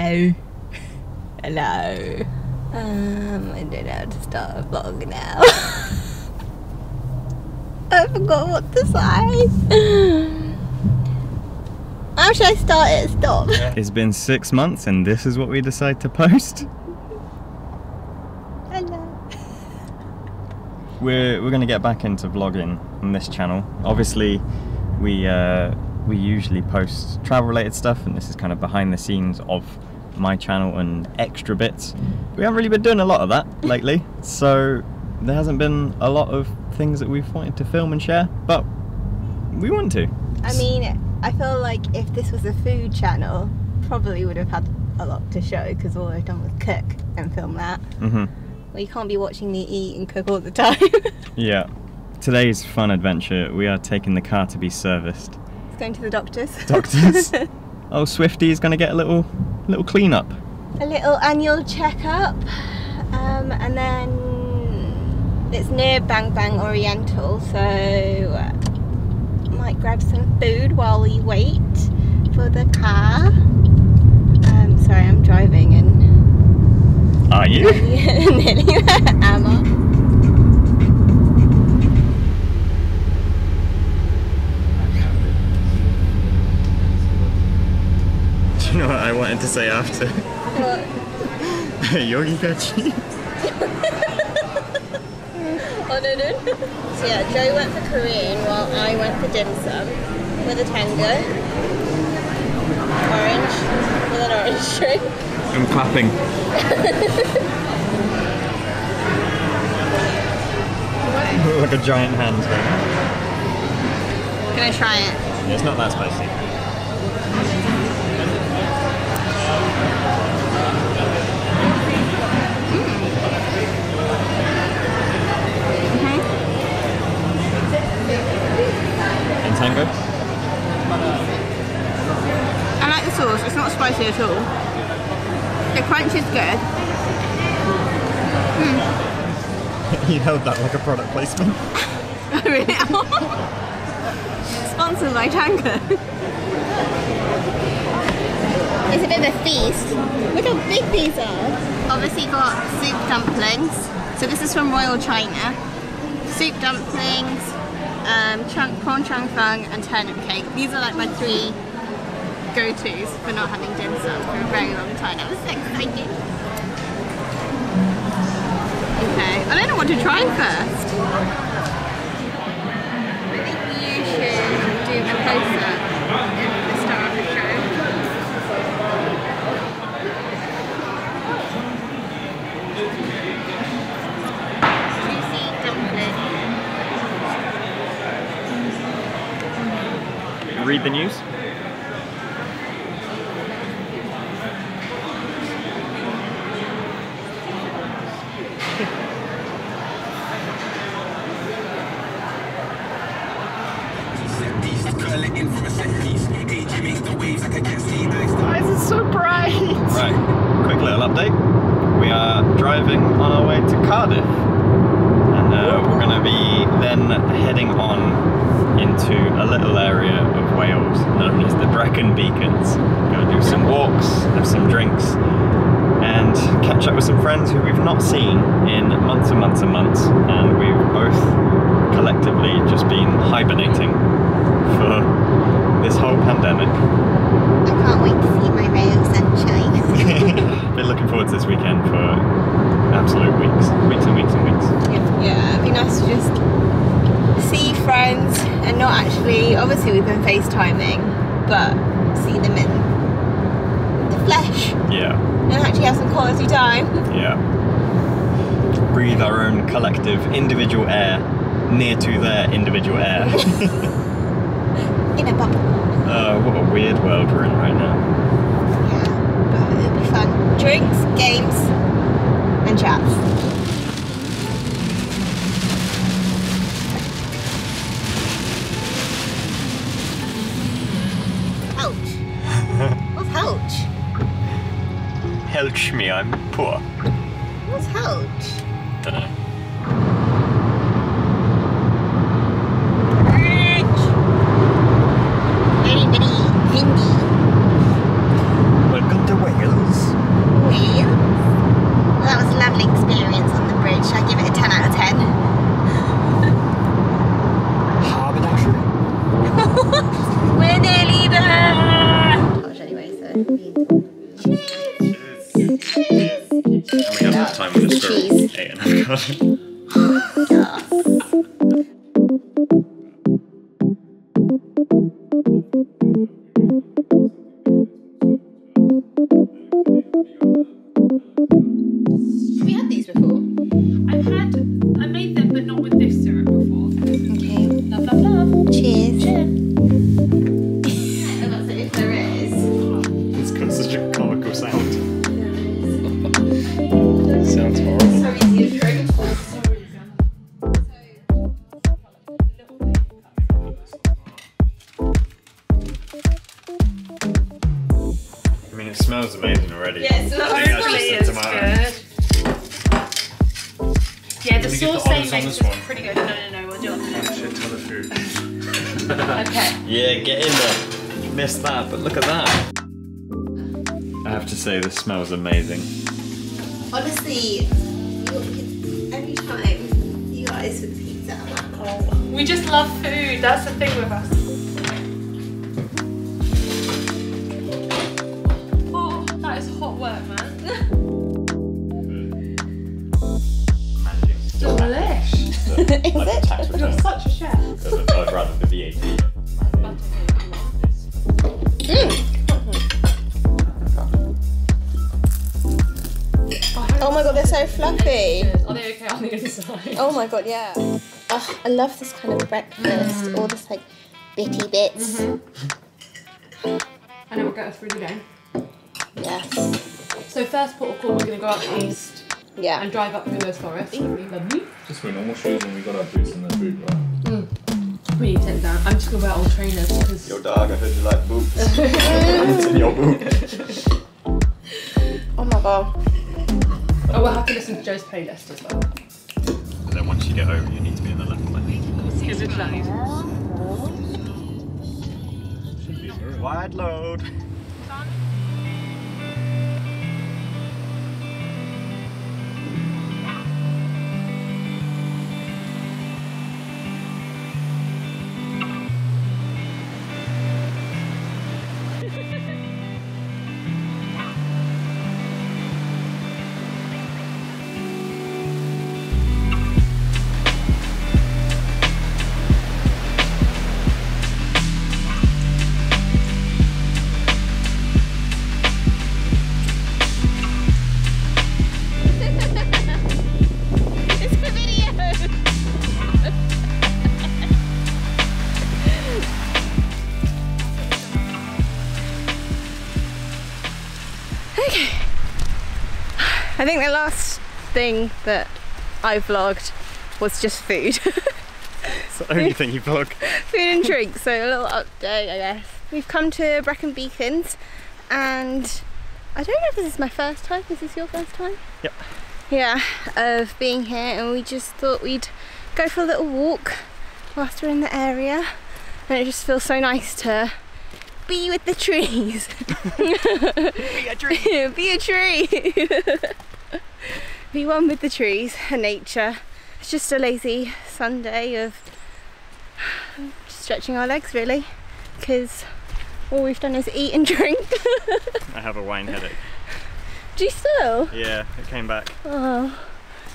Hello. Hello. I don't know how to start a vlog now. I forgot what to say. How should I start it? Stop. It's been 6 months and this is what we decide to post. Hello. We're gonna get back into vlogging on this channel. Obviously, we usually post travel related stuff, and this is kind of behind the scenes of my channel and extra bits. We haven't really been doing a lot of that lately, so there hasn't been a lot of things that we've wanted to film and share, but we want to. I mean, I feel like if this was a food channel, probably would have had a lot to show, because all I've done was cook and film that. Well, you can't be watching me eat and cook all the time. Yeah. Today's fun adventure, we are taking the car to be serviced. It's going to the doctors. Doctors? Oh, Swifty's gonna get a little clean up. A little annual checkup, and then it's near Bang Bang Oriental, so might grab some food while we wait for the car. Sorry, I'm driving and... Are you? Nearly am I? Do you know what I wanted to say after? What? Yogi Gachi. Oh, no. So yeah, Joe went for Korean while I went for dim sum with a tango. Orange with an orange drink. I'm clapping. Like a giant hand. Can I try it? It's not that spicy. And tango? I like the sauce, it's not spicy at all. The crunch is good. You held that like a product placement. Really? Sponsored by Tango. It's a bit of a feast. Look how big these are. Obviously got soup dumplings. So this is from Royal China. Soup dumplings, prawn chang fung and turnip cake. These are like my 3 go-tos for not having dim sum for a very long time. I was so excited. Okay, I don't know what to try first. I think you should do a close-up at the start of the show. Juicy dumpling. Read the news. Why is it so bright? Right, quick little update. We are driving on our way to Cardiff, and we're going to be then heading on into a little area of Wales known as the Brecon Beacons. Going to do some walks, have some drinks, and catch up with some friends who we've not seen in months and months and months, and we've both collectively just been hibernating for this whole pandemic. I can't wait to see my ray of sunshine. Been looking forward to this weekend for absolute weeks and weeks and weeks. Yeah, it'd be nice to just see friends and not actually, obviously we've been FaceTiming, but see them in the flesh. Yeah. And actually have some quality time. Yeah. Breathe our own collective individual air near to their individual air. In a bubble. What a weird world we're in right now. Yeah, but it'll be fun. Drinks, games, and chats. Ouch. What's ouch? Helch me, I'm poor. What's ouch? Dunno. Very, very windy. Welcome to Wales. Have you had these before? I made them, but not with this syrup before. Okay. Love, love, love. Cheers. Cheers. That's it, if there is. It's got such a comical sound. Sounds horrible. So easy to drink. I mean, it smells amazing already. Yeah, it smells I think that's Hopefully just it's the tomato. good. Yeah, the Can we get sauce the they olives on make this is one? pretty good. No, we'll do it on the next Shit ton of food. one. Okay. Yeah, get in there. Missed that, but look at that. I have to say, this smells amazing. Honestly, every time you guys with pizza, I'm like, oh. We just love food. That's the thing with us. Oh, that is hot work, man. Managing. Delish. Is it? Tax You're return. such a chef. I'd rather the VAT. Oh my god, they're so fluffy. Are they okay on the inside? Oh my god, yeah. Oh, I love this kind of breakfast. All this like bitty bits. And it will get us through the day. Yes. So first port of call, we're going to go up east Yeah. and drive up through those forests. Really lovely. Just wear normal shoes and we got our boots in the boot, right? We need to take that. I'm just going to wear old trainers because... Your dog, I heard you like boots. It's in your boot. Oh my god. Oh, we'll have to listen to Joe's playlist as well. And then once you get over, you need to be in the left lane. Wide load. It's for video. Okay. I think the last thing that I vlogged was just food. It's the only thing you vlog. Food and drink, so a little update I guess. We've come to Brecon Beacons and I don't know if this is my first time. Is this your first time? Yep. Yeah, of being here, and we just thought we'd go for a little walk whilst we're in the area, and it just feels so nice to be with the trees. Be a tree. Be a tree. Be one with the trees and nature. It's just a lazy Sunday of just stretching our legs really, because all we've done is eat and drink. I have a wine headache. Do you still? Yeah, it came back. Oh,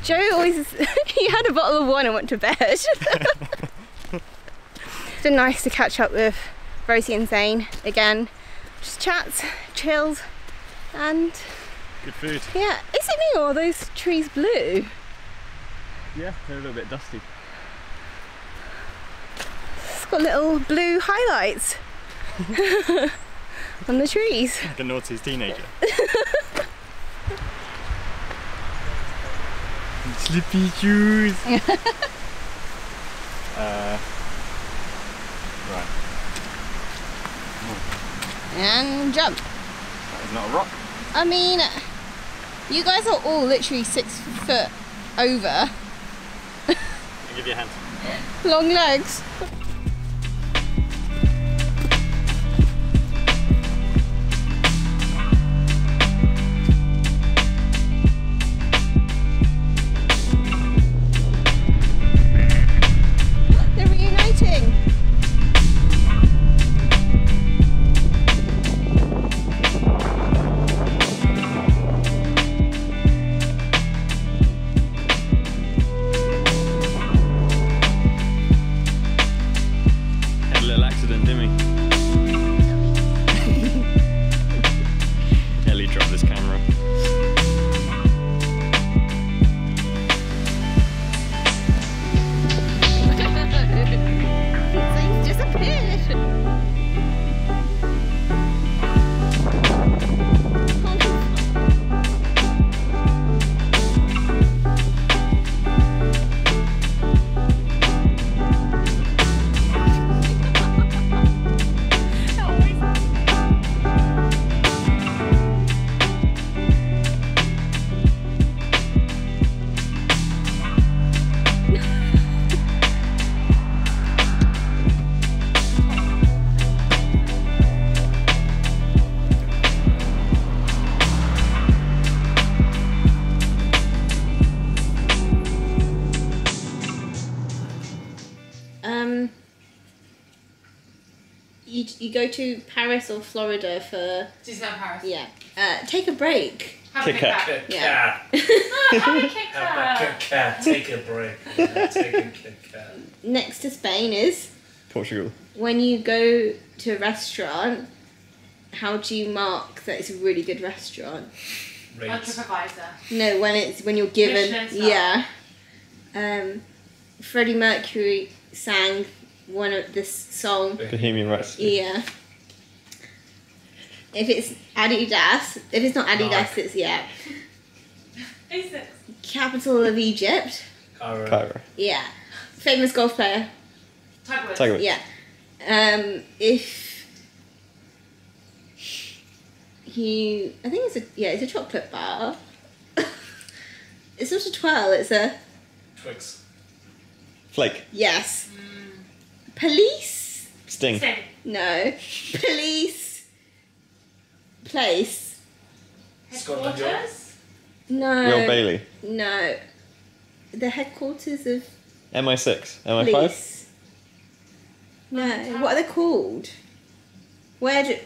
Joe always, he had a bottle of wine and went to bed. It's been nice to catch up with Rosie and Zane again. Just chats, chills, and Good food. yeah. Is it me or are those trees blue? Yeah, they're a little bit dusty. It's got little blue highlights on the trees. Like a naughty teenager. Slippy shoes. Right. And jump. That is not a rock. I mean, you guys are all literally 6 foot over. I'll give you a hand. Long legs. They're reuniting. you go to Paris or Florida for Disneyland Paris. yeah. Take a break. Have a Kit Kit Kat. Kat. Yeah. Have a Kit Have a Kat. Kit Kat. Take a break. Yeah, take a Kit Kat. Next to Spain is Portugal. when you go to a restaurant. How do you mark that it's a really good restaurant? On Rates. TripAdvisor. No, when you're given Michelin star. yeah. Freddie Mercury sang one of this song. Bohemian Rhapsody. Yeah. If it's Adidas, if it's not Adidas, Nike. it's yeah. Is it? Capital of Egypt. Cairo. Yeah. Famous golf player. Tiger Woods. Tiger Woods. Yeah. If I think it's a chocolate bar. It's not a twirl, it's a Twix. Flake. yes. Police? Sting. Sting. No. Police. Place. Scotland Yard. Headquarters. No. Real Bailey. No. The headquarters of MI6. MI5. police. No. What are they called? Where do,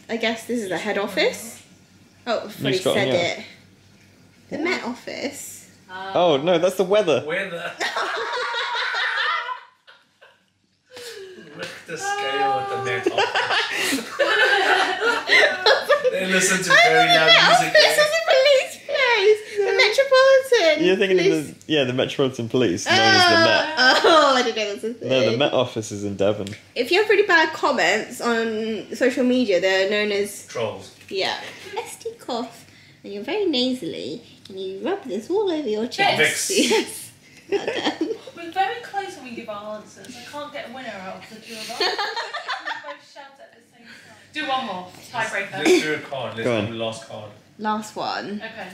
I guess this is the head office? Oh, I've already Scotland said Yard. it. The Met Office. Oh no, that's the weather. Where the... Look at the scale of the Met Office. They listen to very The loud Met music. Office is a police place. The Metropolitan. You're thinking police. of the Metropolitan Police, known as the Met. Oh, I didn't know that was a thing. No, the Met Office is in Devon. If you have really bad comments on social media, they're known as Trolls. yeah. SD cough, and you're very nasally, and you rub this all over your chest. Vicks. Yes. Well done. We're very close when we give our answers. I can't get a winner out of the two of us. We both shout at the same time. Do one more. Tiebreaker. Let's do a card. Let's Go on. do the last card. Last one. Okay.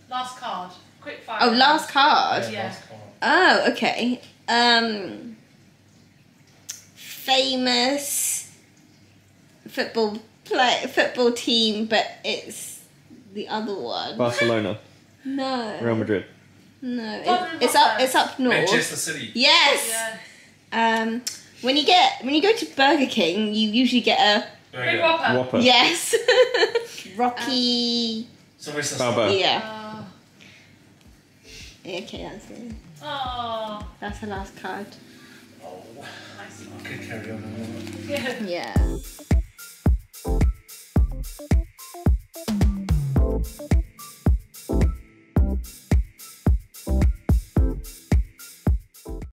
Last card. Quick fire. Oh, last card. Yeah. Last card. Oh, okay. Famous football team, but it's the other one. Barcelona. No. Real Madrid. No. Tottenham It's up north. Manchester City. Yes. Yeah. When you go to Burger King, you usually get a Big Whopper. Whopper. yes. Rocky. Sylvester Balboa. Stallone. Yeah. Okay, that's it. Oh. That's the last card. Oh, Nice. I could carry on. Yeah. Yeah.